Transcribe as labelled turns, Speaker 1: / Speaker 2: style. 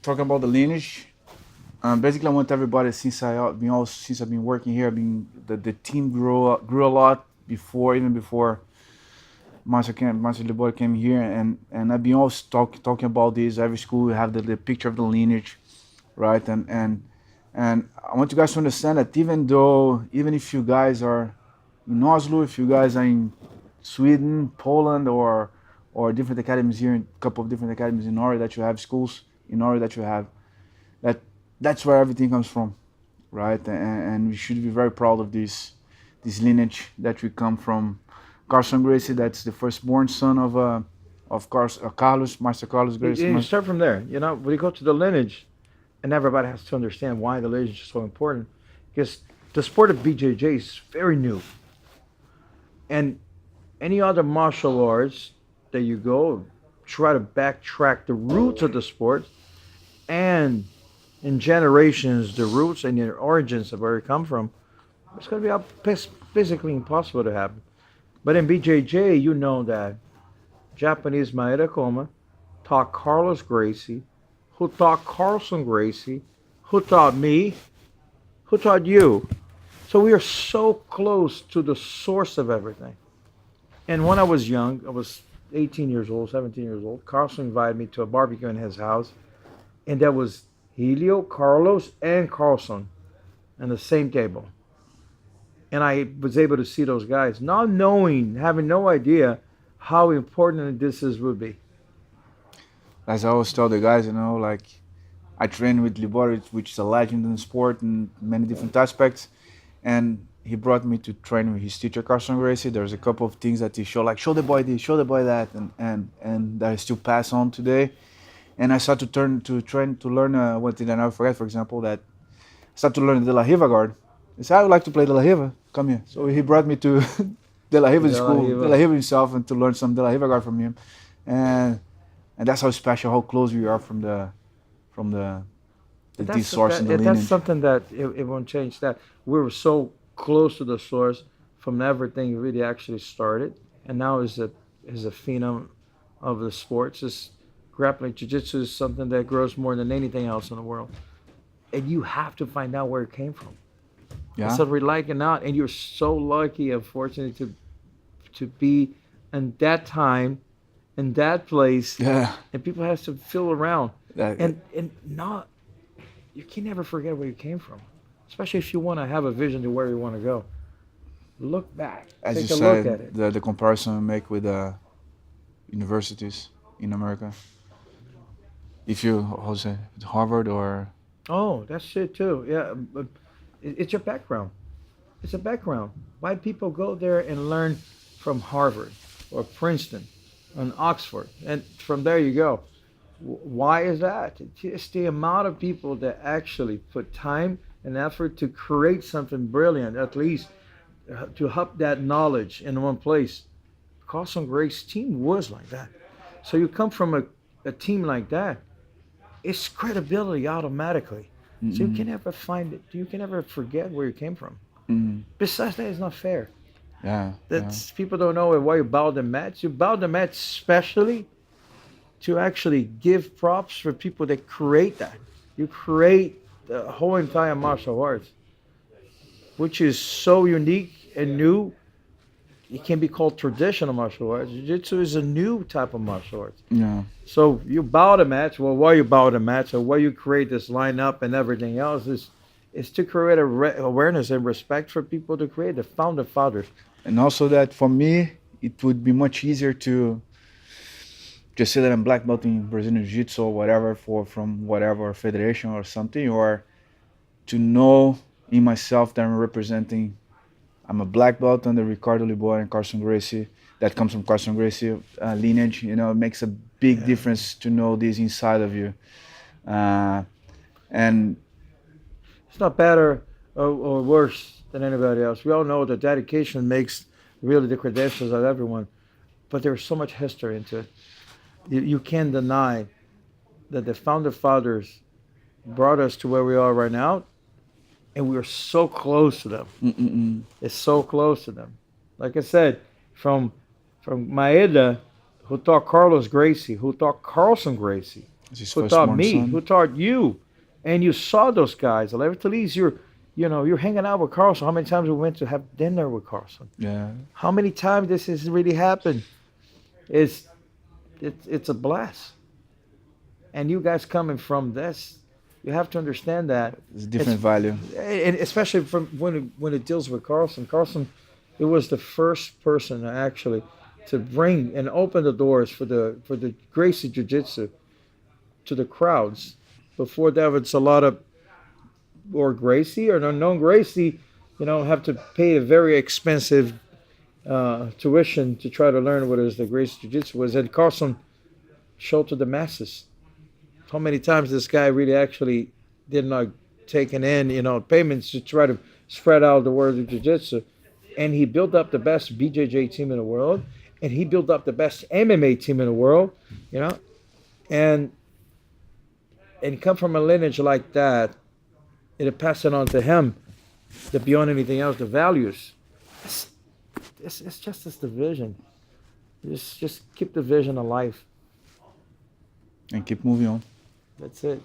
Speaker 1: talking about the lineage. Basically, I want everybody since I've been working here. The team grew a lot even before Master Liborio came here, and I've been always talking about this. Every school we have the picture of the lineage, right? And I want you guys to understand that even if you guys are in Oslo, if you guys are in Sweden, Poland, or different academies here, a couple of different academies in Norway that you have schools in Norway that you have, that that's where everything comes from, right? And we should be very proud of this lineage that we come from. Carson Gracie, that's the firstborn son of Carlos, Master Carlos Gracie.
Speaker 2: You start from there. You know, when you go to the lineage, and everybody has to understand why the lineage is so important, because the sport of BJJ is very new, and any other martial arts that you go try to backtrack the roots of the sport and in generations the roots and the origins of where it come from, it's going to be physically impossible to happen. But in BJJ, you know that Japanese Maeda Koma taught Carlos Gracie, who taught Carlson Gracie, who taught me, who taught you. So we are so close to the source of everything. And when I was young, I was 18 years old, 17 years old, Carlson invited me to a barbecue in his house, and there was Helio, Carlos, and Carlson on the same table. And I was able to see those guys, not knowing, having no idea how important this would be.
Speaker 1: As I always tell the guys, like I train with Liborio, which is a legend in the sport in many different aspects, and he brought me to train with his teacher Carson Gracie. There's a couple of things that he showed, like show the boy this, show the boy that, and that I still pass on today. And I started to learn one thing that I never forget. For example, that I started to learn the De La Riva guard. He said, I would like to play De La Riva. Come here. So he brought me to De La Riva school, De La Riva himself, and to learn some De La Riva guard from him. And that's how special, how close we are from the source and the lineage.
Speaker 2: That's something that it won't change. That we were so close to the source from everything really actually started, and now is a phenom of the sports. Is grappling jiu-jitsu is something that grows more than anything else in the world, and you have to find out where it came from.
Speaker 1: Yeah.
Speaker 2: So relying out, and you're so lucky and fortunate to be in that time, in that place.
Speaker 1: Yeah.
Speaker 2: And people have to feel around, and not, you can never forget where you came from, especially if you want to have a vision to where you want to go. Look back.
Speaker 1: As
Speaker 2: take
Speaker 1: you
Speaker 2: a
Speaker 1: said,
Speaker 2: look at it.
Speaker 1: The comparison we make with universities in America. If you Harvard or
Speaker 2: Oh, that's it too. Yeah, but it's your background. It's a background. Why people go there and learn from Harvard or Princeton and Oxford, and from there you go. Why is that? It's just the amount of people that actually put time and effort to create something brilliant, at least to hub that knowledge in one place. Carson Gray's team was like that. So you come from a team like that, it's credibility automatically. So you can never find it. You can never forget where you came from. Besides that, it's not fair.
Speaker 1: Yeah.
Speaker 2: That's people don't know why you bow the match. You bow the match specially to actually give props for people that create that. You create the whole entire martial arts, which is so unique and new. It can be called traditional martial arts. Jiu-Jitsu is a new type of martial arts.
Speaker 1: Yeah.
Speaker 2: So you bow the match. Well, why you bow the match, or why you create this lineup and everything else is to create awareness and respect for people to create the founder fathers.
Speaker 1: And also that for me, it would be much easier to just say that I'm black belt in Brazilian Jiu-Jitsu or whatever from whatever federation or something, or to know in myself that I'm a black belt under Ricardo Liborio and Carson Gracie. That comes from Carson Gracie lineage. It makes a big difference to know this inside of you. And
Speaker 2: it's not better or worse than anybody else. We all know that dedication makes really the credentials of everyone, but there's so much history into it. You can't deny that the founder fathers brought us to where we are right now, and we are so close to them. It's so close to them. Like I said, from Maeda, who taught Carlos Gracie, who taught Carlson Gracie,
Speaker 1: It's his
Speaker 2: who taught
Speaker 1: firstborn
Speaker 2: me, who
Speaker 1: son.
Speaker 2: taught you, and you saw those guys. At least you're hanging out with Carlson. How many times we went to have dinner with Carlson?
Speaker 1: Yeah,
Speaker 2: How many times this has really happened? It's it's a blast. And you guys coming from this, you have to understand that
Speaker 1: it's a
Speaker 2: it's
Speaker 1: different value.
Speaker 2: and especially from when it deals with Carlson. Carlson, it was the first person actually to bring and open the doors for the Gracie Jiu Jitsu to the crowds. Before that, it's a lot of or Gracie or unknown Gracie, have to pay a very expensive tuition to try to learn what is the Gracie Jiu Jitsu was. And Carlson showed to the masses. How many times this guy really actually did not taken in, payments to try to spread out the word of jiu-jitsu. And he built up the best BJJ team in the world, and he built up the best MMA team in the world, you know, and come from a lineage like that, it passed it on to him. That beyond anything else, the values. It's, it's just this division. Just keep the vision alive.
Speaker 1: And keep moving on.
Speaker 2: That's it.